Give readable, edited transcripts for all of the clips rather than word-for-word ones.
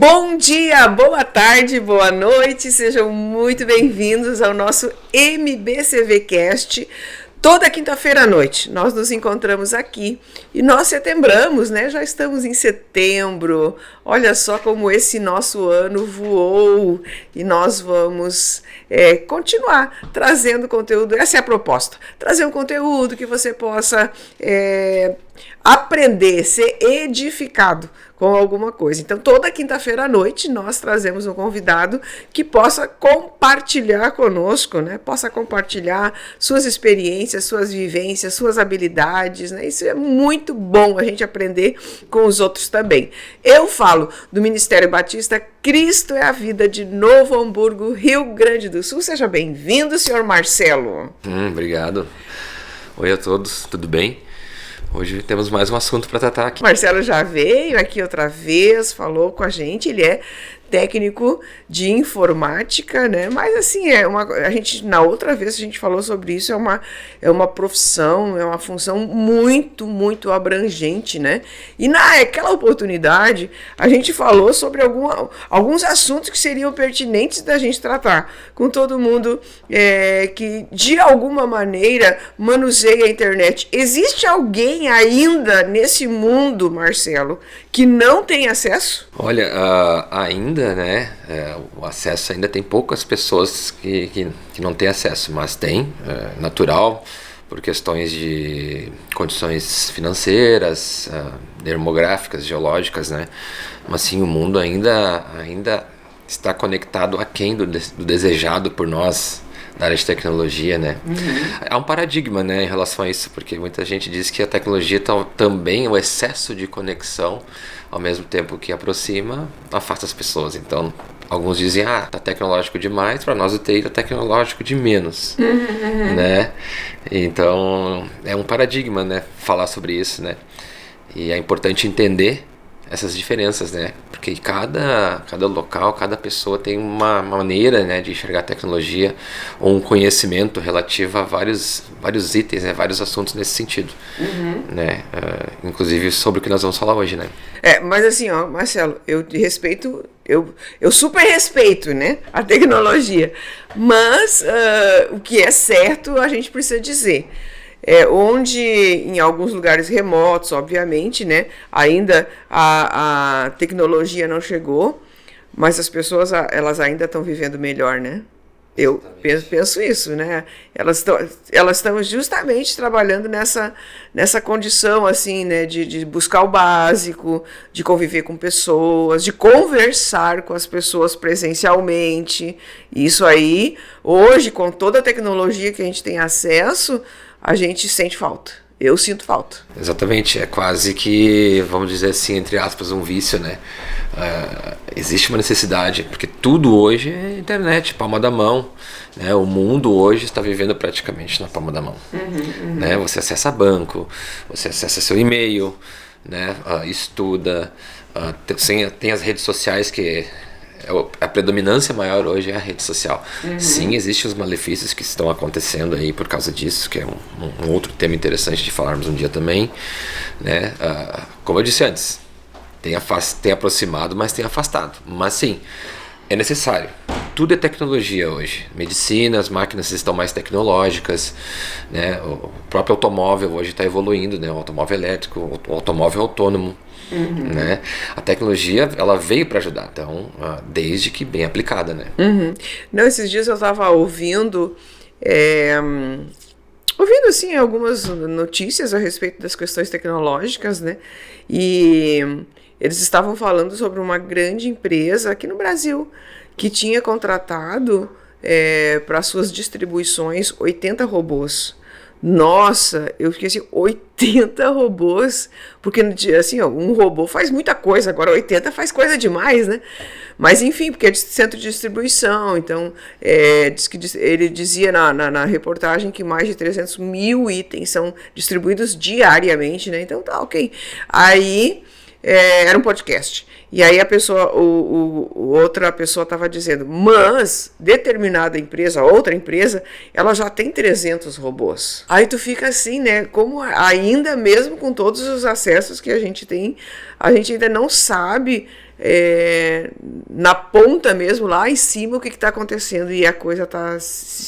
Bom dia, boa tarde, boa noite, sejam muito bem-vindos ao nosso MBCV Cast. Toda quinta-feira à noite nós nos encontramos aqui e nós setembramos, né? Já estamos em setembro. Olha só como esse nosso ano voou e nós vamos continuar trazendo conteúdo. Essa é a proposta, trazer um conteúdo que você possa aprender, ser edificado com alguma coisa. Então, toda quinta-feira à noite, nós trazemos um convidado que possa compartilhar conosco, né? Possa compartilhar suas experiências, suas vivências, suas habilidades, né? Isso é muito bom a gente aprender com os outros também. Eu falo do Ministério Batista Cristo é a Vida de Novo Hamburgo, Rio Grande do Sul. Seja bem-vindo, senhor Marcelo. Obrigado. Oi a todos, tudo bem? Hoje temos mais um assunto para tratar aqui. Marcelo já veio aqui outra vez, falou com a gente, ele é técnico de informática, né? Mas assim, na outra vez a gente falou sobre isso, é uma profissão, é uma função muito, muito abrangente, né? E naquela oportunidade, a gente falou sobre alguns assuntos que seriam pertinentes da gente tratar com todo mundo que, de alguma maneira, manuseia a internet. Existe alguém ainda nesse mundo, Marcelo, que não tem acesso? Olha, ainda, né, o acesso ainda tem poucas pessoas que não têm acesso, mas tem, natural, por questões de condições financeiras, demográficas, geológicas, né, mas sim, o mundo ainda está conectado aquém do desejado por nós, da área de tecnologia, né? Há um paradigma, né, em relação a isso, porque muita gente diz que a tecnologia também, o excesso de conexão, ao mesmo tempo que aproxima, afasta as pessoas. Então, alguns dizem, tá tecnológico demais, para nós o TI tá tecnológico de menos, né? Então, é um paradigma, né, falar sobre isso, né? E é importante entender essas diferenças, né? Porque cada local, cada pessoa tem uma maneira, né, de enxergar a tecnologia ou um conhecimento relativo a vários itens, né, vários assuntos nesse sentido, né? Inclusive sobre o que nós vamos falar hoje, né? Mas assim, ó, Marcelo, eu te respeito, eu super respeito, né, a tecnologia, mas o que é certo a gente precisa dizer. Onde em alguns lugares remotos, obviamente, né, ainda a tecnologia não chegou, mas as pessoas elas ainda estão vivendo melhor, né? Eu penso isso, né? Elas estão justamente trabalhando nessa condição, assim, né, de buscar o básico, de conviver com pessoas, de conversar com as pessoas presencialmente. Isso aí, hoje, com toda a tecnologia que a gente tem acesso, a gente sente falta. Eu sinto falta. Exatamente, é quase que, vamos dizer assim, entre aspas, um vício, né? Existe uma necessidade, porque tudo hoje é internet, palma da mão, né? O mundo hoje está vivendo praticamente na palma da mão, né? Você acessa banco, você acessa seu e-mail, né? Estuda, tem as redes sociais que a predominância maior hoje é a rede social. Sim, existem os malefícios que estão acontecendo aí por causa disso, que é um outro tema interessante de falarmos um dia também, né? Como eu disse antes, tem aproximado, mas tem afastado. Mas sim, é necessário. Tudo é tecnologia hoje. Medicina, as máquinas estão mais tecnológicas, né? O próprio automóvel hoje está evoluindo, né? O automóvel elétrico, o automóvel autônomo. Né? A tecnologia ela veio para ajudar, então, desde que bem aplicada, né? Não, esses dias eu estava ouvindo assim algumas notícias a respeito das questões tecnológicas, né? E eles estavam falando sobre uma grande empresa aqui no Brasil que tinha contratado para suas distribuições 80 robôs. Nossa, eu fiquei assim, 80 robôs, porque assim, ó, um robô faz muita coisa, agora 80 faz coisa demais, né? Mas enfim, porque é de centro de distribuição, então ele dizia na reportagem que mais de 300 mil itens são distribuídos diariamente, né? Então tá, ok. Aí era um podcast. E aí a pessoa, outra pessoa estava dizendo, mas determinada empresa, outra empresa, ela já tem 300 robôs. Aí tu fica assim, né? Como ainda mesmo com todos os acessos que a gente tem, a gente ainda não sabe na ponta mesmo, lá em cima, o que está acontecendo. E a coisa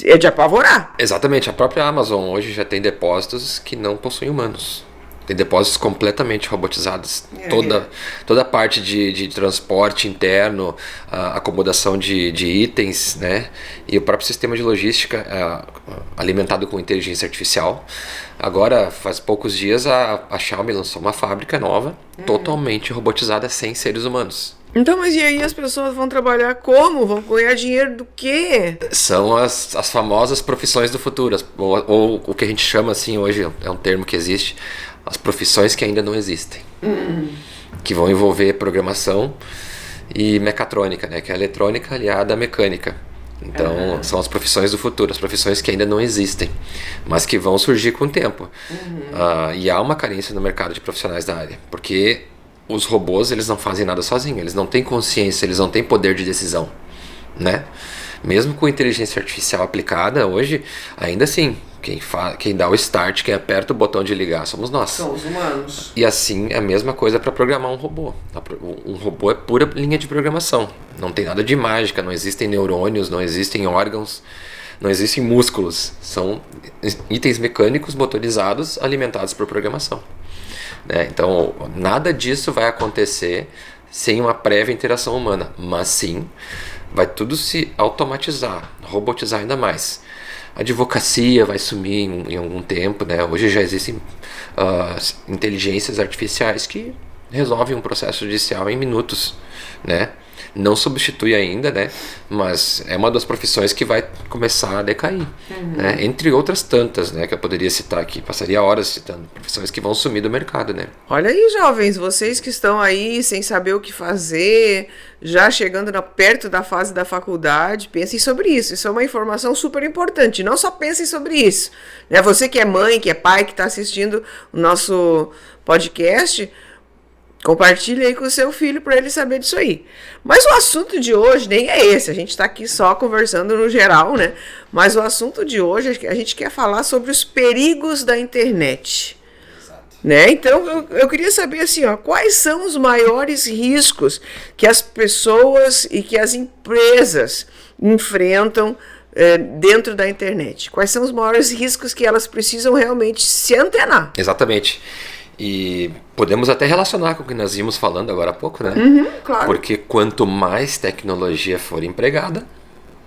é de apavorar. Exatamente. A própria Amazon hoje já tem depósitos que não possuem humanos. Tem depósitos completamente robotizados. Toda a parte de transporte interno, a acomodação de itens, né? E o próprio sistema de logística alimentado com inteligência artificial. Agora, faz poucos dias, a Xiaomi lançou uma fábrica nova, totalmente robotizada, sem seres humanos. Então, mas e aí as pessoas vão trabalhar como? Vão ganhar dinheiro do quê? São as famosas profissões do futuro, ou o que a gente chama assim hoje, é um termo que existe, as profissões que ainda não existem, que vão envolver programação e mecatrônica, né, que é a eletrônica aliada à mecânica. Então, são as profissões do futuro, as profissões que ainda não existem, mas que vão surgir com o tempo. E há uma carência no mercado de profissionais da área, porque os robôs, eles não fazem nada sozinhos, eles não têm consciência, eles não têm poder de decisão, né? Mesmo com inteligência artificial aplicada hoje, ainda assim, quem dá o start, quem aperta o botão de ligar, somos nós. São os humanos. E assim, é a mesma coisa para programar um robô. Um robô é pura linha de programação. Não tem nada de mágica, não existem neurônios, não existem órgãos, não existem músculos. São itens mecânicos motorizados alimentados por programação. Né? Então, nada disso vai acontecer sem uma prévia interação humana, mas sim, vai tudo se automatizar, robotizar ainda mais. A advocacia vai sumir em algum tempo, né? Hoje já existem inteligências artificiais que resolvem um processo judicial em minutos, né? Não substitui ainda, né? Mas é uma das profissões que vai começar a decair, né? Entre outras tantas, né? Que eu poderia citar aqui, passaria horas citando profissões que vão sumir do mercado, né? Olha aí, jovens, vocês que estão aí sem saber o que fazer, já chegando perto da fase da faculdade, pensem sobre isso. Isso é uma informação super importante. Não só pensem sobre isso, né? Você que é mãe, que é pai, que está assistindo o nosso podcast, compartilhe aí com o seu filho para ele saber disso aí. Mas o assunto de hoje nem é esse. A gente está aqui só conversando no geral, né? Mas o assunto de hoje, a gente quer falar sobre os perigos da internet. Exato. Né? Então, eu queria saber assim, quais são os maiores riscos que as pessoas e que as empresas enfrentam dentro da internet? Quais são os maiores riscos que elas precisam realmente se antenar? Exatamente. E podemos até relacionar com o que nós vimos falando agora há pouco, né? Claro. Porque quanto mais tecnologia for empregada,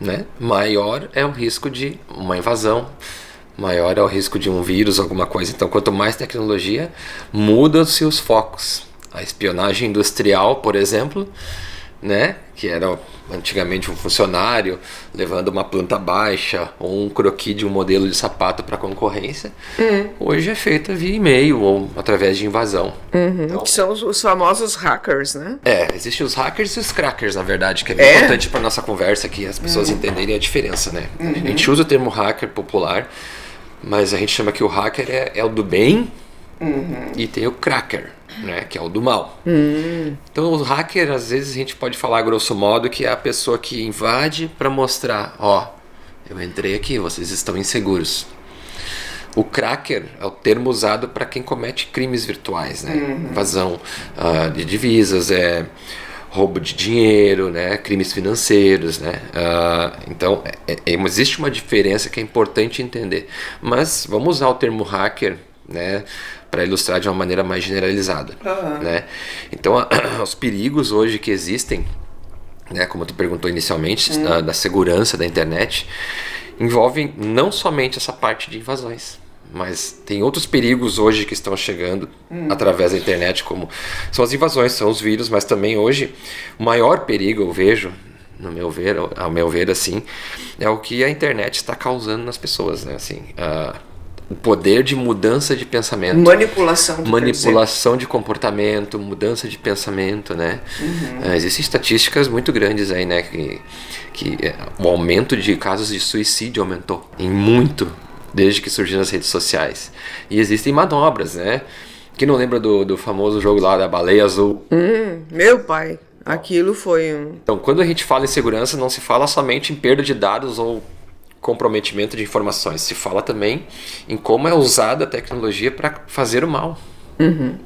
né, maior é o risco de uma invasão, maior é o risco de um vírus, alguma coisa. Então, quanto mais tecnologia, mudam-se os focos. A espionagem industrial, por exemplo, né, que era antigamente um funcionário levando uma planta baixa ou um croquis de um modelo de sapato para concorrência, hoje é feita via e-mail ou através de invasão. Então, que são os famosos hackers, né? Existem os hackers e os crackers, na verdade, que é bem importante para nossa conversa aqui, as pessoas entenderem a diferença, né? A gente usa o termo hacker popular, mas a gente chama que o hacker é o do bem e tem o cracker, né, que é o do mal. Então o hacker, às vezes a gente pode falar grosso modo que é a pessoa que invade para mostrar, eu entrei aqui, vocês estão inseguros. O cracker é o termo usado para quem comete crimes virtuais, né? Invasão de divisas, roubo de dinheiro, né? Crimes financeiros, né? Então existe uma diferença que é importante entender, mas vamos usar o termo hacker, né, para ilustrar de uma maneira mais generalizada, né? Então, os perigos hoje que existem, né, como tu perguntou inicialmente, da segurança da internet, envolvem não somente essa parte de invasões, mas tem outros perigos hoje que estão chegando através da internet, como são as invasões, são os vírus, mas também hoje o maior perigo eu vejo, ao meu ver, assim, é o que a internet está causando nas pessoas, né? Assim, o poder de mudança de pensamento. Manipulação de comportamento, mudança de pensamento, né? Existem estatísticas muito grandes aí, né? Que o aumento de casos de suicídio aumentou em muito desde que surgiram as redes sociais. E existem manobras, né, Quem não lembra do famoso jogo lá da baleia azul? Meu pai, aquilo foi um... Então, quando a gente fala em segurança, não se fala somente em perda de dados ou comprometimento de informações. Se fala também em como é usada a tecnologia para fazer o mal.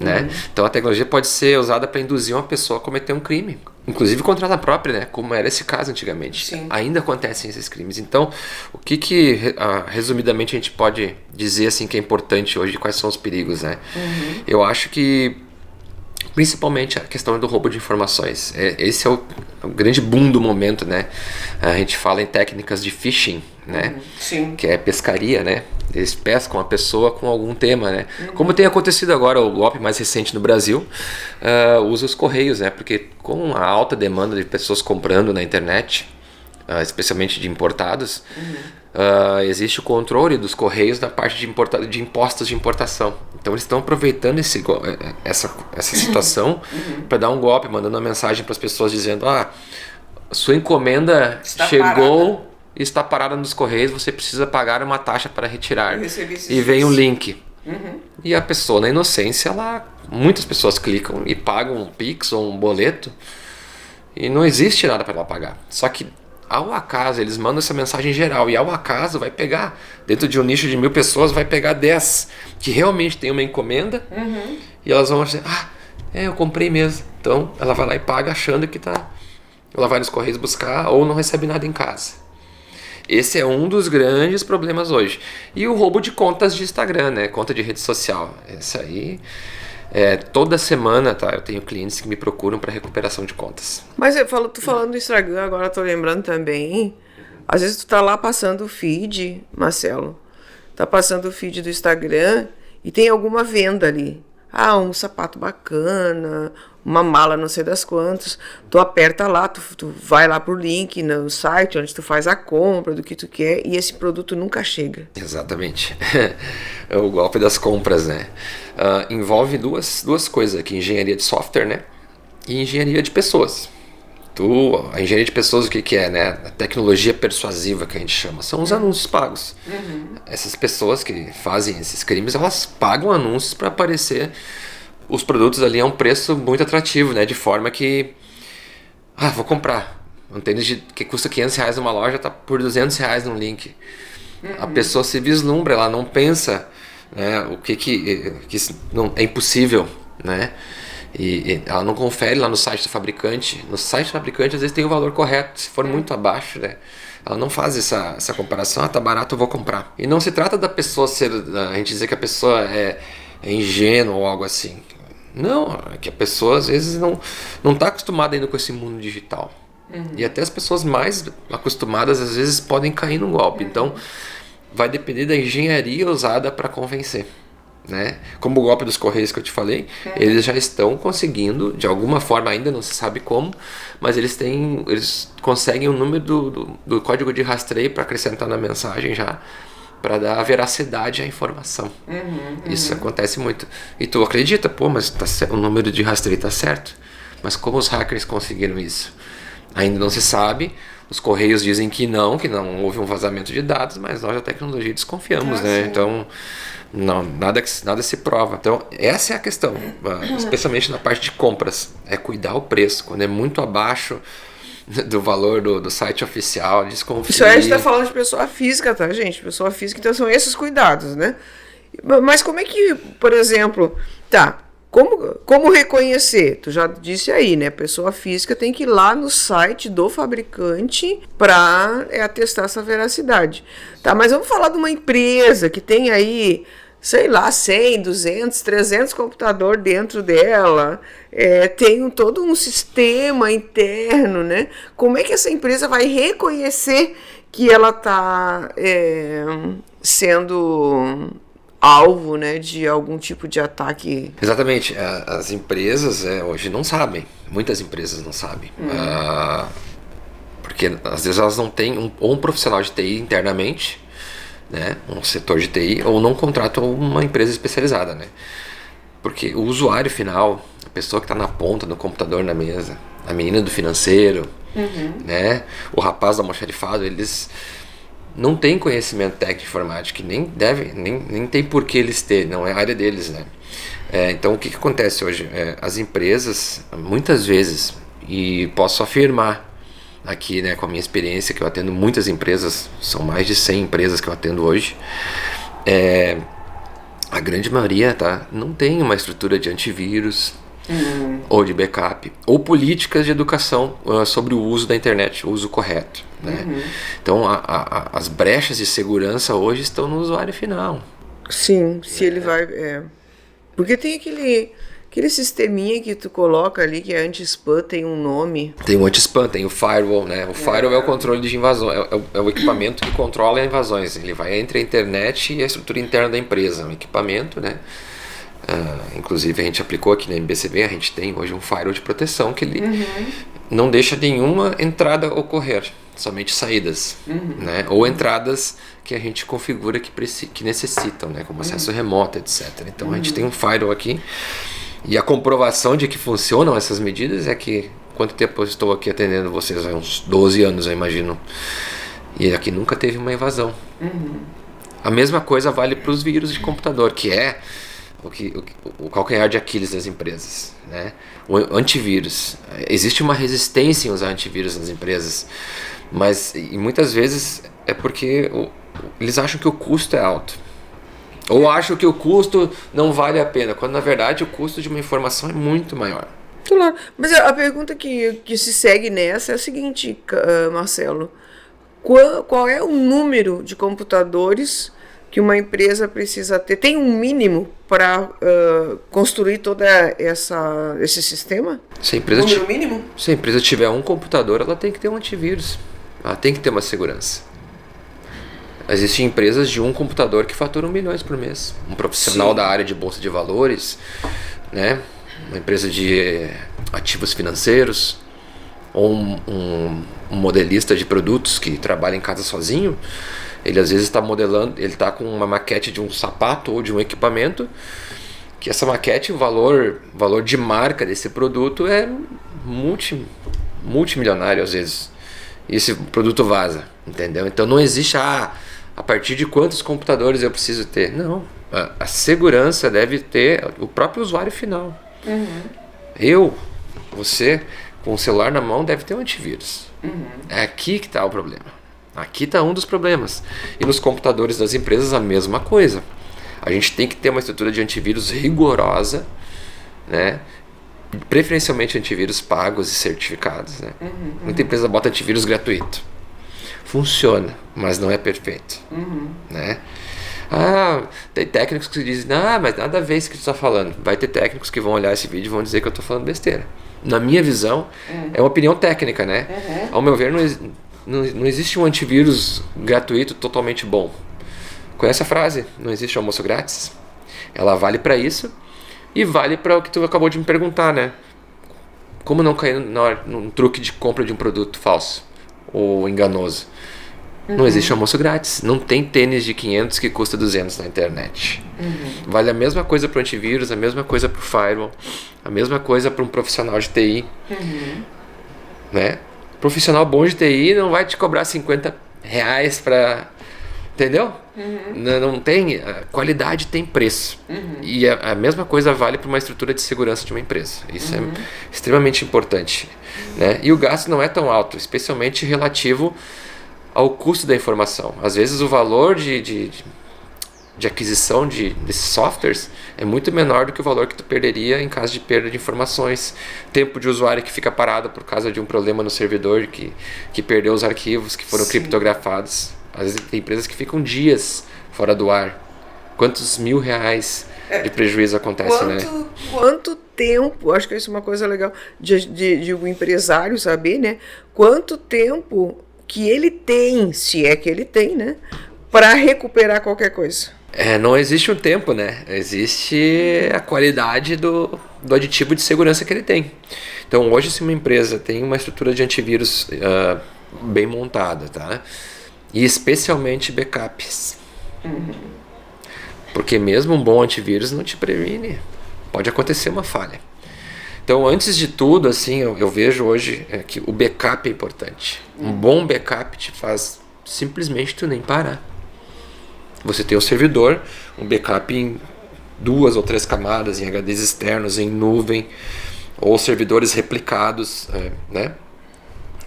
Né? Então a tecnologia pode ser usada para induzir uma pessoa a cometer um crime, inclusive contra ela própria, né? Como era esse caso antigamente. Sim. Ainda acontecem esses crimes. Então, o que resumidamente a gente pode dizer assim que é importante hoje, quais são os perigos, né? Eu acho que principalmente a questão do roubo de informações. Esse é o grande boom do momento, né? A gente fala em técnicas de phishing, né? Sim. Que é pescaria, né? Eles pescam a pessoa com algum tema, né? Como tem acontecido agora, o golpe mais recente no Brasil, usa os correios, né? Porque com a alta demanda de pessoas comprando na internet, especialmente de importados, existe o controle dos correios na parte de impostos de importação. Então eles estão aproveitando essa situação para dar um golpe, mandando uma mensagem para as pessoas dizendo: sua encomenda chegou e está parada nos correios, você precisa pagar uma taxa para retirar. E vem um link. E a pessoa, na inocência, muitas pessoas clicam e pagam um Pix ou um boleto e não existe nada para ela pagar. Só que ao acaso, eles mandam essa mensagem geral e ao acaso vai pegar, dentro de um nicho de 1000 pessoas, vai pegar 10 que realmente tem uma encomenda e elas vão dizer: eu comprei mesmo. Então ela vai lá e paga achando que ela vai nos correios buscar ou não recebe nada em casa. Esse é um dos grandes problemas hoje. E o roubo de contas de Instagram, né? Conta de rede social. Esse aí... toda semana, tá? Eu tenho clientes que me procuram para recuperação de contas. Mas tu falando do Instagram, agora eu tô lembrando também. Às vezes tu tá lá passando o feed, Marcelo. Tá passando o feed do Instagram e tem alguma venda ali. Um sapato bacana, uma mala não sei das quantas. Tu aperta lá, tu vai lá pro link no site onde tu faz a compra do que tu quer e esse produto nunca chega. Exatamente. É o golpe das compras, né? Envolve duas coisas aqui: engenharia de software, né? E engenharia de pessoas. A engenharia de pessoas, o que é, né? A tecnologia persuasiva que a gente chama. São os anúncios pagos. Essas pessoas que fazem esses crimes, elas pagam anúncios para aparecer os produtos ali a um preço muito atrativo, né? De forma que... vou comprar. Um tênis que custa R$500 numa loja tá por R$200 num link. A pessoa se vislumbra, ela não pensa, né, o que não é impossível, né? E ela não confere lá no site do fabricante. No site do fabricante às vezes tem o valor correto. Se for muito abaixo, né, ela não faz essa comparação. Tá barato, eu vou comprar. E não se trata da pessoa a gente dizer que a pessoa é ingênua ou algo assim. Não, é que a pessoa às vezes não está acostumada ainda com esse mundo digital. E até as pessoas mais acostumadas às vezes podem cair num golpe. Então vai depender da engenharia usada para convencer, né? Como o golpe dos correios que eu te falei, eles já estão conseguindo, de alguma forma, ainda não se sabe como, mas eles conseguem o número do código de rastreio para acrescentar na mensagem já, para dar veracidade à informação. Isso acontece muito. E tu acredita, mas o número de rastreio está certo? Mas como os hackers conseguiram isso? Ainda não se sabe. Os correios dizem que não houve um vazamento de dados, mas nós da tecnologia desconfiamos, né? Sim. Então, nada se prova. Então, essa é a questão, especialmente na parte de compras, é cuidar o preço. Quando é muito abaixo do valor do site oficial, desconfia. Isso aí a gente tá falando de pessoa física, tá, gente? Pessoa física, então são esses cuidados, né? Mas como é que, por exemplo, como reconhecer? Tu já disse aí, né? Pessoa física tem que ir lá no site do fabricante para atestar essa veracidade. Tá, mas vamos falar de uma empresa que tem aí, sei lá, 100, 200, 300 computadores dentro dela, tem todo um sistema interno, né? Como é que essa empresa vai reconhecer que ela está sendo alvo, né, de algum tipo de ataque? Exatamente. As empresas hoje não sabem. Muitas empresas não sabem. Porque às vezes elas não têm um profissional de TI internamente, né, um setor de TI, ou não contratam uma empresa especializada, né? Porque o usuário final, a pessoa que está na ponta do computador na mesa, a menina do financeiro, né, o rapaz do almoxarifado, eles não têm conhecimento técnico de informática, que nem tem por que eles terem, não é a área deles, né? Então, o que acontece hoje? As empresas, muitas vezes, e posso afirmar aqui, né, com a minha experiência, que eu atendo muitas empresas, são mais de 100 empresas que eu atendo hoje, a grande maioria, tá, não tem uma estrutura de antivírus, ou de backup, ou políticas de educação sobre o uso da internet, o uso correto, né? Então, as brechas de segurança hoje estão no usuário final. Sim, se ele vai... Porque tem aquele sisteminha que tu coloca ali, que é anti-spam, tem um nome. Tem o anti-spam, tem o firewall, né? O firewall é o controle de invasões, é o equipamento que controla invasões. Ele vai entre a internet e a estrutura interna da empresa, um equipamento, né? Inclusive a gente aplicou aqui na MBCB, a gente tem hoje um firewall de proteção que ele não deixa nenhuma entrada ocorrer, somente saídas, né? Ou entradas que a gente configura que necessitam, né? Como acesso remoto, etc. Então a gente tem um firewall aqui, e a comprovação de que funcionam essas medidas é que, quanto tempo eu estou aqui atendendo vocês? Há uns 12 anos, eu imagino, e aqui nunca teve uma invasão. A mesma coisa vale para os vírus de computador, que é o calcanhar de Aquiles das empresas, né? O antivírus. Existe uma resistência em usar antivírus nas empresas, mas e muitas vezes é porque eles acham que o custo é alto. Ou acham que o custo não vale a pena, quando na verdade o custo de uma informação é muito maior. Claro, mas a pergunta que se segue nessa é a seguinte, Marcelo. Qual é o número de computadores que uma empresa precisa ter? Tem um mínimo para construir todo esse sistema? Se a empresa número mínimo? Se a empresa tiver um computador, ela tem que ter um antivírus. Ela tem que ter uma segurança. Existem empresas de um computador que faturam milhões por mês. Um profissional da área de bolsa de valores, né? Uma empresa de ativos financeiros, ou um modelista de produtos que trabalha em casa sozinho. Ele às vezes está modelando, ele está com uma maquete de um sapato ou de um equipamento, que essa maquete, o valor de marca desse produto é multimilionário às vezes. E esse produto vaza, entendeu? Então não existe a partir de quantos computadores eu preciso ter. Não, a segurança deve ter o próprio usuário final. Você, com o celular na mão, deve ter um antivírus. É aqui que está o problema. Aqui está um dos problemas. E nos computadores das empresas a mesma coisa. A gente tem que ter uma estrutura de antivírus rigorosa, né? Preferencialmente antivírus pagos e certificados, né? Muita empresa bota antivírus gratuito. Funciona, mas não é perfeito, né? Tem técnicos que dizem, mas nada a ver isso que tu está falando. Vai ter técnicos que vão olhar esse vídeo e vão dizer que eu estou falando besteira. Na minha visão, é uma opinião técnica, né? Ao meu ver, não existe um antivírus gratuito totalmente bom. Conhece a frase? Não existe almoço grátis? Ela vale para isso e vale para o que tu acabou de me perguntar, né? Como não cair num truque de compra de um produto falso ou enganoso? Não existe almoço grátis. Não tem tênis de 500 que custa 200 na internet. Vale a mesma coisa para o antivírus, a mesma coisa para o firewall, a mesma coisa para um profissional de TI. Né? Profissional bom de TI não vai te cobrar R$50 para... Entendeu? Não tem... A qualidade tem preço. E a mesma coisa vale para uma estrutura de segurança de uma empresa. Isso é extremamente importante. Né? E o gasto não é tão alto, especialmente relativo ao custo da informação. Às vezes o valor de aquisição desses softwares é muito menor do que o valor que tu perderia em caso de perda de informações. Tempo de usuário que fica parado por causa de um problema no servidor, que perdeu os arquivos que foram criptografados. Às vezes tem empresas que ficam dias fora do ar. Quantos R$1.000 de prejuízo acontece, né? Quanto tempo, acho que isso é uma coisa legal de um empresário saber, né? Quanto tempo que ele tem, se é que ele tem, né? Para recuperar qualquer coisa. Não existe um tempo, né? Existe a qualidade do aditivo de segurança que ele tem. Então, hoje, se uma empresa tem uma estrutura de antivírus bem montada, tá? E especialmente backups. Porque mesmo um bom antivírus não te previne. Pode acontecer uma falha. Então, antes de tudo, assim, eu vejo hoje que o backup é importante. Um bom backup te faz simplesmente tu nem parar. Você tem um servidor, um backup em 2 ou 3 camadas, em HDs externos, em nuvem, ou servidores replicados, né?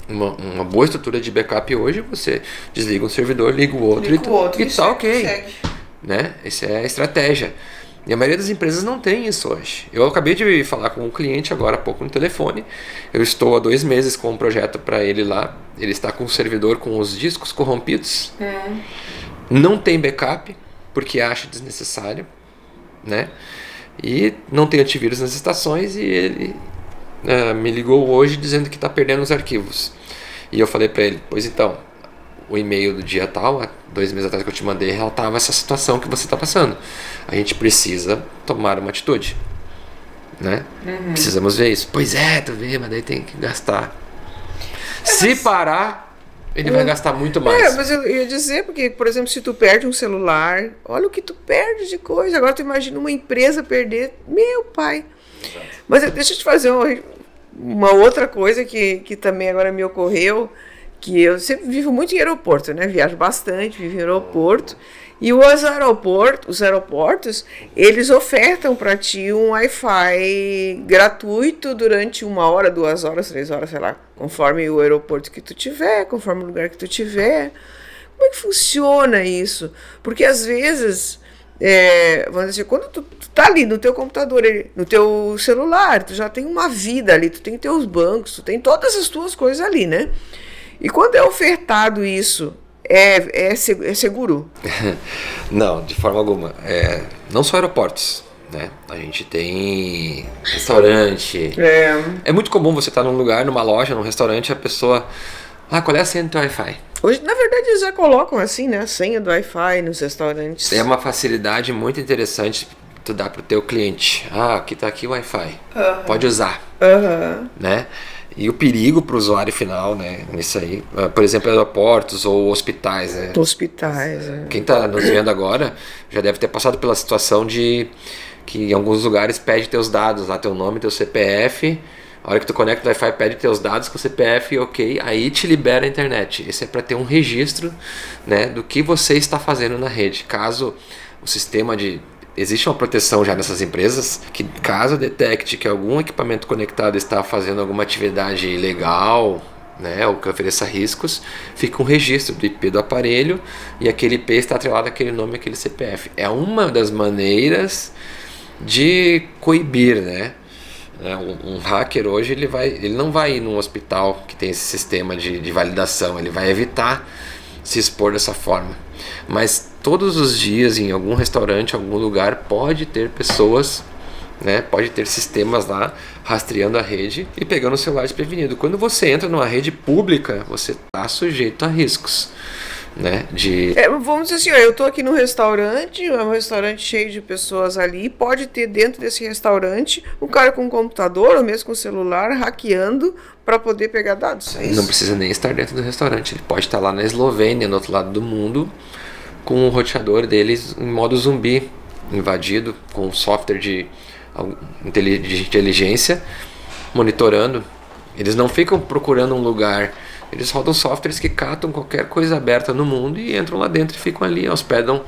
Uma boa estrutura de backup hoje, você desliga um servidor, liga o outro e tá ok. Né? Essa é a estratégia. E a maioria das empresas não tem isso hoje. Eu acabei de falar com um cliente agora há pouco no telefone. Eu estou há 2 meses com um projeto para ele lá. Ele está com um servidor com os discos corrompidos. Não tem backup, porque acha desnecessário, né? E não tem antivírus nas estações, e ele me ligou hoje dizendo que está perdendo os arquivos. E eu falei para ele, pois então, o e-mail do dia tal, há 2 meses atrás que eu te mandei, relatava essa situação que você está passando. A gente precisa tomar uma atitude, né? Precisamos ver isso. Pois é, tu vê, mas daí tem que gastar. Se parar, ele vai gastar muito mais. Mas eu ia dizer, porque, por exemplo, se tu perde um celular, olha o que tu perde de coisa. Agora tu imagina uma empresa perder, meu pai. Exato. Mas deixa eu te fazer uma outra coisa que também agora me ocorreu, que eu sempre vivo muito em aeroporto, né? Viajo bastante, vivo em aeroporto. E os aeroportos, eles ofertam para ti um Wi-Fi gratuito durante 1 hora, 2 horas, 3 horas, sei lá, conforme o aeroporto que tu tiver, conforme o lugar que tu tiver. Como é que funciona isso? Porque às vezes, vamos dizer, quando tu tá ali no teu computador, no teu celular, tu já tem uma vida ali, tu tem teus bancos, tu tem todas as tuas coisas ali, né? E quando é ofertado isso, é seguro? Não, de forma alguma. Não só aeroportos, né? A gente tem restaurante. É muito comum você estar num lugar, numa loja, num restaurante, a pessoa... qual é a senha do teu Wi-Fi? Hoje, na verdade, eles já colocam assim, né? A senha do Wi-Fi nos restaurantes. É uma facilidade muito interessante tu dar pro teu cliente. Aqui tá aqui o Wi-Fi. Pode usar. Né? E o perigo para o usuário final, né, nisso aí, por exemplo, aeroportos ou hospitais. Né? Hospitais. Quem está nos vendo agora já deve ter passado pela situação de que em alguns lugares pede teus dados, lá teu nome, teu CPF. A hora que tu conecta o Wi-Fi, pede teus dados com o CPF, ok, aí te libera a internet. Esse é para ter um registro, né, do que você está fazendo na rede. Caso o sistema existe uma proteção já nessas empresas, que caso detecte que algum equipamento conectado está fazendo alguma atividade ilegal, né, ou que ofereça riscos, fica um registro do IP do aparelho, e aquele IP está atrelado àquele nome, àquele CPF. É uma das maneiras de coibir, né? Um hacker hoje ele não vai ir num hospital que tem esse sistema de validação, ele vai evitar se expor dessa forma. Mas todos os dias em algum restaurante, algum lugar, pode ter pessoas, né, pode ter sistemas lá rastreando a rede e pegando o celular desprevenido. Quando você entra numa rede pública, você está sujeito a riscos, né, vamos dizer assim, eu estou aqui no restaurante, é um restaurante cheio de pessoas ali, pode ter dentro desse restaurante um cara com um computador ou mesmo com um celular hackeando para poder pegar dados. É isso? Não precisa nem estar dentro do restaurante, ele pode estar lá na Eslovênia, no outro lado do mundo, com o roteador deles em modo zumbi, invadido, com um software de inteligência monitorando. Eles não ficam procurando um lugar, eles rodam softwares que catam qualquer coisa aberta no mundo e entram lá dentro e ficam ali, hospedam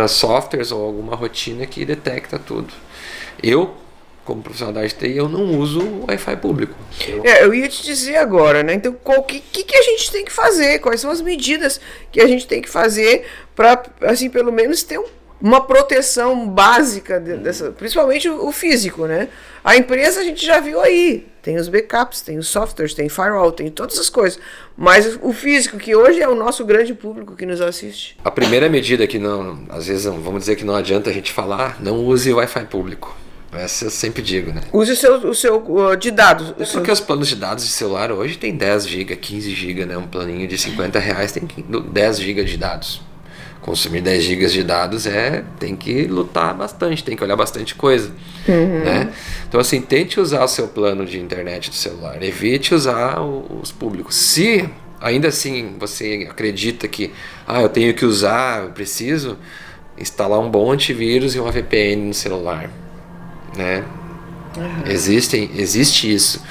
softwares ou alguma rotina que detecta tudo. Eu, como profissional da TI, eu não uso o Wi-Fi público. Eu ia te dizer agora, né? Então, o que a gente tem que fazer? Quais são as medidas que a gente tem que fazer para, assim, pelo menos ter uma proteção básica dessa, principalmente o físico, né? A empresa a gente já viu aí, tem os backups, tem os softwares, tem firewall, tem todas as coisas, mas o físico, que hoje é o nosso grande público que nos assiste. A primeira medida que não, às vezes, vamos dizer que não adianta a gente falar, não use o Wi-Fi público. Essa eu sempre digo, né? Use o seu de dados. Porque os planos de dados de celular hoje tem 10 GB, 15 GB, né? Um planinho de R$50 tem 10 GB de dados. Consumir 10 GB de dados tem que lutar bastante, tem que olhar bastante coisa. Né? Então, assim, tente usar o seu plano de internet do celular, evite usar os públicos. Se ainda assim você acredita que eu tenho que usar, eu preciso, instalar um bom antivírus e uma VPN no celular. Né? Existe isso.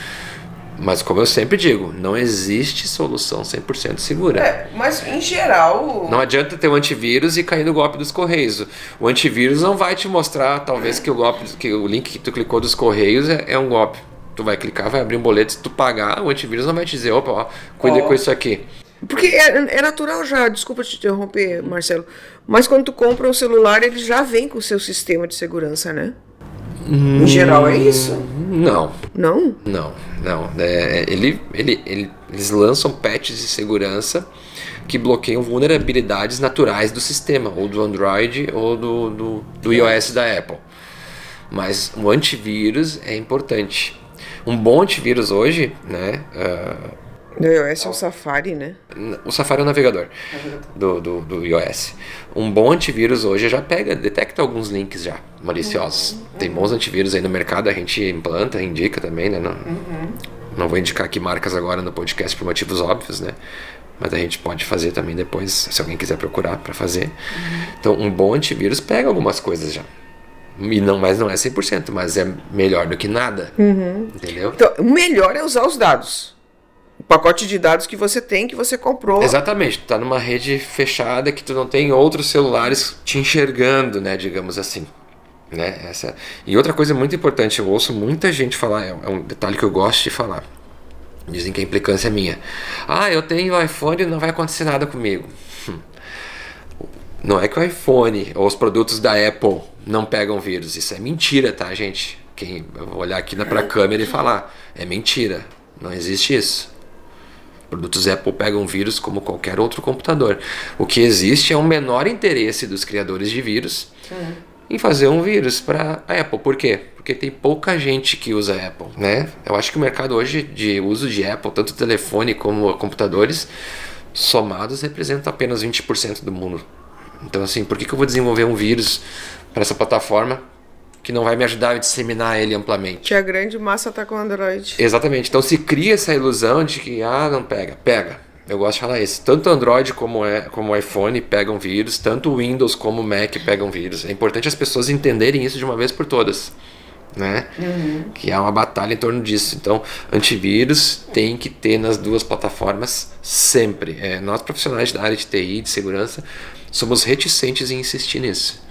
Mas como eu sempre digo, não existe solução 100% segura. Mas em geral... Não adianta ter um antivírus e cair no golpe dos Correios. O antivírus não vai te mostrar, talvez, que o link que tu clicou dos Correios é um golpe. Tu vai clicar, vai abrir um boleto, se tu pagar, o antivírus não vai te dizer, opa, ó, cuida com isso aqui. Porque é natural já, desculpa te interromper, Marcelo, mas quando tu compra o celular, ele já vem com o seu sistema de segurança, né? Em geral é isso? Não. Não? Não. Eles lançam patches de segurança que bloqueiam vulnerabilidades naturais do sistema, ou do Android ou do iOS da Apple. Mas o antivírus é importante. Um bom antivírus hoje, né? No iOS é o Safari, né? O Safari é o navegador do iOS. Um bom antivírus hoje já detecta alguns links já maliciosos. Tem bons antivírus aí no mercado, a gente implanta, indica também, né? Não vou indicar aqui marcas agora no podcast por motivos óbvios, né? Mas a gente pode fazer também depois, se alguém quiser procurar para fazer. Então, um bom antivírus pega algumas coisas já. Mas não é 100%, mas é melhor do que nada. Entendeu? Então, o melhor é usar os dados. O pacote de dados que você tem, que você comprou. Exatamente, tu tá numa rede fechada que tu não tem outros celulares te enxergando, né, digamos assim. Né? E outra coisa muito importante, eu ouço muita gente falar, é um detalhe que eu gosto de falar. Dizem que a implicância é minha. Eu tenho iPhone e não vai acontecer nada comigo. Não é que o iPhone ou os produtos da Apple não pegam vírus. Isso é mentira, tá, gente? Eu vou olhar aqui pra câmera e falar. É mentira. Não existe isso. Produtos Apple pegam vírus como qualquer outro computador. O que existe é um menor interesse dos criadores de vírus em fazer um vírus para a Apple. Por quê? Porque tem pouca gente que usa Apple, né? Eu acho que o mercado hoje de uso de Apple, tanto telefone como computadores, somados representa apenas 20% do mundo. Então, assim, por que eu vou desenvolver um vírus para essa plataforma que não vai me ajudar a disseminar ele amplamente? Que a grande massa está com o Android. Exatamente. Então, se cria essa ilusão de que, não pega. Pega. Eu gosto de falar isso. Tanto Android como o iPhone pegam vírus, tanto o Windows como o Mac pegam vírus. É importante as pessoas entenderem isso de uma vez por todas, né? Que há uma batalha em torno disso. Então, antivírus tem que ter nas duas plataformas sempre. Nós profissionais da área de TI, de segurança, somos reticentes em insistir nisso.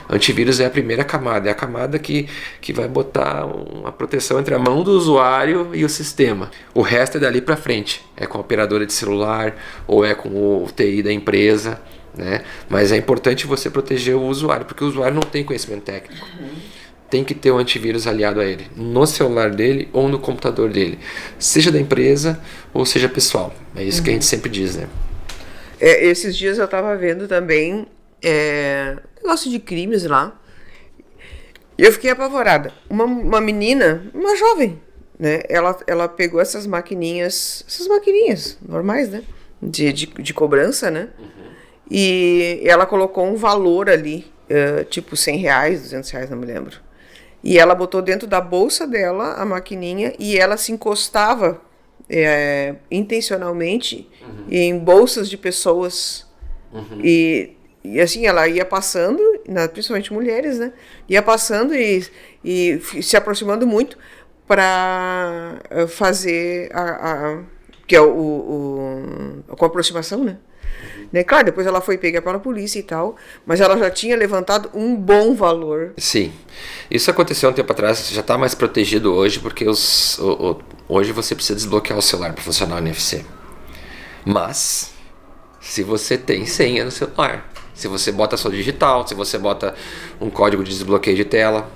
Antivírus é a primeira camada, é a camada que vai botar uma proteção entre a mão do usuário e o sistema. O resto é dali para frente, é com a operadora de celular ou é com o TI da empresa, né? Mas é importante você proteger o usuário, porque o usuário não tem conhecimento técnico. Tem que ter um antivírus aliado a ele, no celular dele ou no computador dele, seja da empresa ou seja pessoal. É isso que a gente sempre diz, né? Esses dias eu estava vendo também negócio de crimes lá. E eu fiquei apavorada. Uma menina, uma jovem, né? Ela pegou essas maquininhas normais, né? De cobrança, né? E ela colocou um valor ali, tipo R$100, R$200, não me lembro. E ela botou dentro da bolsa dela a maquininha e ela se encostava intencionalmente em bolsas de pessoas. E assim, ela ia passando, principalmente mulheres, né? Ia passando e se aproximando muito para fazer que é com a aproximação, né? Claro, depois ela foi pega pela polícia e tal, mas ela já tinha levantado um bom valor. Sim, isso aconteceu um tempo atrás, já está mais protegido hoje, porque hoje você precisa desbloquear o celular para funcionar o NFC. Mas, se você tem senha no celular, se você bota só digital, se você bota um código de desbloqueio de tela,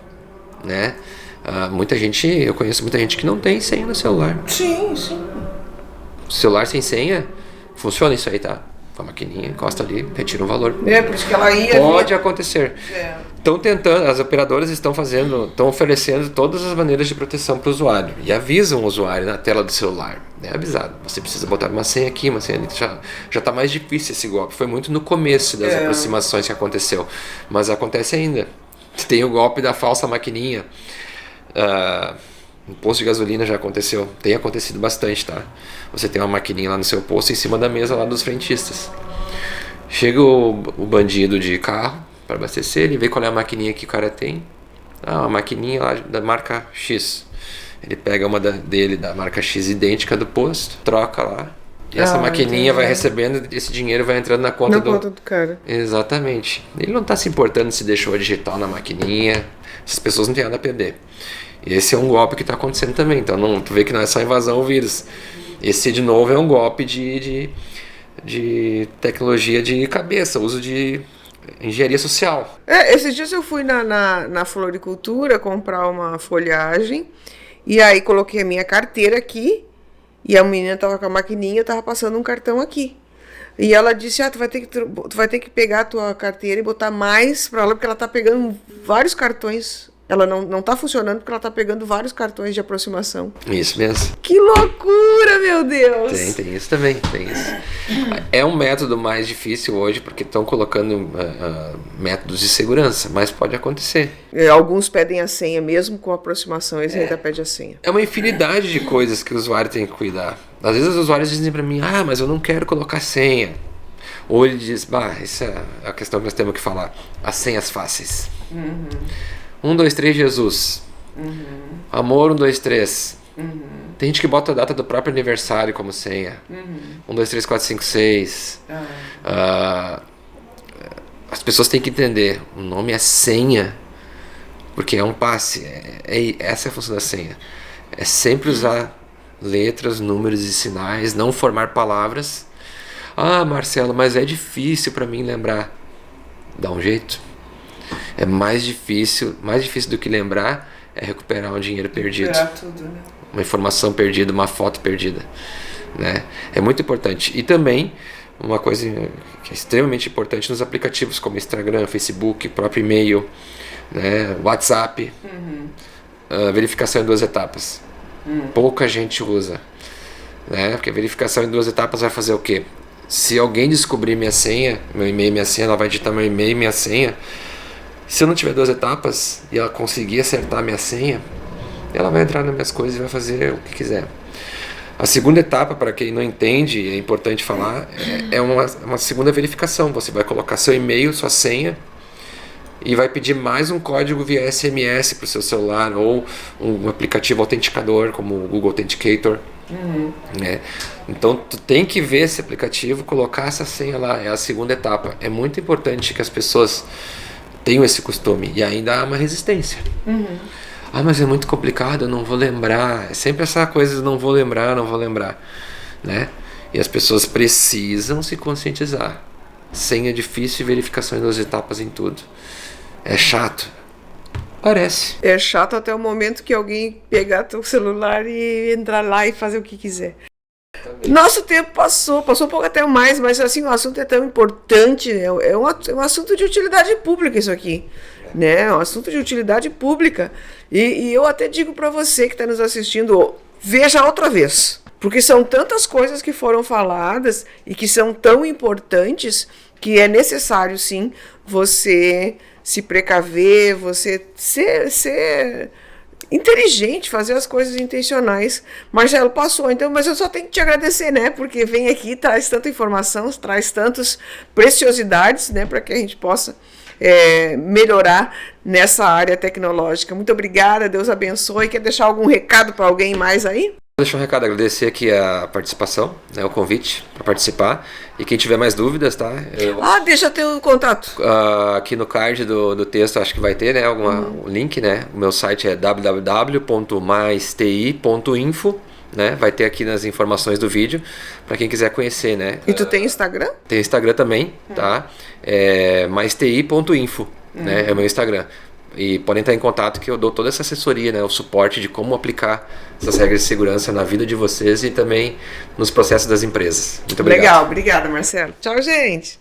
né? Eu conheço muita gente que não tem senha no celular. Sim. Celular sem senha, funciona isso aí, tá? Com a maquininha, encosta ali, retira um valor. Por isso que ela ia... Pode acontecer. Estão tentando, as operadoras estão oferecendo todas as maneiras de proteção para o usuário. E avisam o usuário na tela do celular. É avisado. Você precisa botar uma senha aqui, uma senha ali. Já está mais difícil esse golpe. Foi muito no começo das aproximações que aconteceu. Mas acontece ainda. Tem o golpe da falsa maquininha. No posto de gasolina já aconteceu. Tem acontecido bastante, tá? Você tem uma maquininha lá no seu posto em cima da mesa lá dos frentistas. Chega o bandido de carro para abastecer, ele vê qual é a maquininha que o cara tem. Uma maquininha lá da marca X. ele pega uma dele da marca X idêntica do posto, troca lá. E essa maquininha vai recebendo, esse dinheiro vai entrando na conta do cara. Exatamente. Ele não está se importando se deixou a digital na maquininha. Essas pessoas não têm nada a perder. E esse é um golpe que está acontecendo também. Então tu vê que não é só invasão ao vírus. Esse, de novo, é um golpe de tecnologia de cabeça, uso de engenharia social. Esses dias eu fui na floricultura comprar uma folhagem e aí coloquei a minha carteira aqui e a menina estava com a maquininha, eu estava passando um cartão aqui. E ela disse, tu vai ter que pegar a tua carteira e botar mais para ela, porque ela está pegando vários cartões. Ela não tá funcionando porque ela tá pegando vários cartões de aproximação. Isso mesmo. Que loucura, meu Deus! Tem isso também, tem isso. É um método mais difícil hoje porque estão colocando métodos de segurança, mas pode acontecer. Alguns pedem a senha, mesmo com aproximação, eles ainda pedem a senha. É uma infinidade de coisas que o usuário tem que cuidar. Às vezes os usuários dizem para mim, mas eu não quero colocar senha. Ou ele diz, isso é a questão que nós temos que falar. As senhas fáceis. 1, 2, 3, Jesus. Amor, 1, 2, 3. Tem gente que bota a data do próprio aniversário como senha. 1, 2, 3, 4, 5, 6. As pessoas têm que entender. O nome é senha. Porque é um passe. Essa é a função da senha. É sempre usar letras, números e sinais. Não formar palavras. Marcelo, mas é difícil para mim lembrar. Dá um jeito. É mais difícil do que lembrar é recuperar um dinheiro perdido. Tudo, né? Uma informação perdida, uma foto perdida. Né? É muito importante. E também, uma coisa que é extremamente importante nos aplicativos como Instagram, Facebook, próprio e-mail, né? WhatsApp. Verificação em 2 etapas. Pouca gente usa. Né? Porque a verificação em 2 etapas vai fazer o quê? Se alguém descobrir minha senha, meu e-mail e minha senha, ela vai digitar meu e-mail e minha senha. Se eu não tiver 2 etapas e ela conseguir acertar a minha senha, ela vai entrar nas minhas coisas e vai fazer o que quiser. A segunda etapa, para quem não entende, é importante falar, é uma segunda verificação. Você vai colocar seu e-mail, sua senha, e vai pedir mais um código via SMS para o seu celular, ou um aplicativo autenticador, como o Google Authenticator. Né? Então tu tem que ver esse aplicativo, colocar essa senha lá, é a segunda etapa. É muito importante que as pessoas tenham esse costume, e ainda há uma resistência. Mas é muito complicado, eu não vou lembrar. É sempre essa coisa de não vou lembrar, né? E as pessoas precisam se conscientizar. Senha difícil e verificação em 2 etapas em tudo. É chato? Parece. É chato até o momento que alguém pegar teu celular e entrar lá e fazer o que quiser. Nosso tempo passou um pouco até mais, mas assim, o assunto é tão importante, é um assunto de utilidade pública isso aqui, né? É um assunto de utilidade pública. E eu até digo para você que está nos assistindo, veja outra vez, porque são tantas coisas que foram faladas e que são tão importantes que é necessário, sim, você se precaver, você ser inteligente, fazer as coisas intencionais. Marcelo, passou então, mas eu só tenho que te agradecer, né? Porque vem aqui, traz tanta informação, traz tantas preciosidades, né? Para que a gente possa melhorar nessa área tecnológica. Muito obrigada, Deus abençoe. Quer deixar algum recado para alguém mais aí? Vou deixar um recado, agradecer aqui a participação, né, o convite para participar. E quem tiver mais dúvidas, tá? Deixa eu ter o contato. Aqui no card do texto, acho que vai ter, né, um link, né? O meu site é www.maisti.info, né? Vai ter aqui nas informações do vídeo, para quem quiser conhecer, né? E tu tem Instagram? Tem Instagram também, tá? É maisti.info, né? É o meu Instagram. E podem estar em contato que eu dou toda essa assessoria, né, o suporte de como aplicar essas regras de segurança na vida de vocês e também nos processos das empresas. Muito obrigado. Legal, obrigada, Marcelo. Tchau, gente.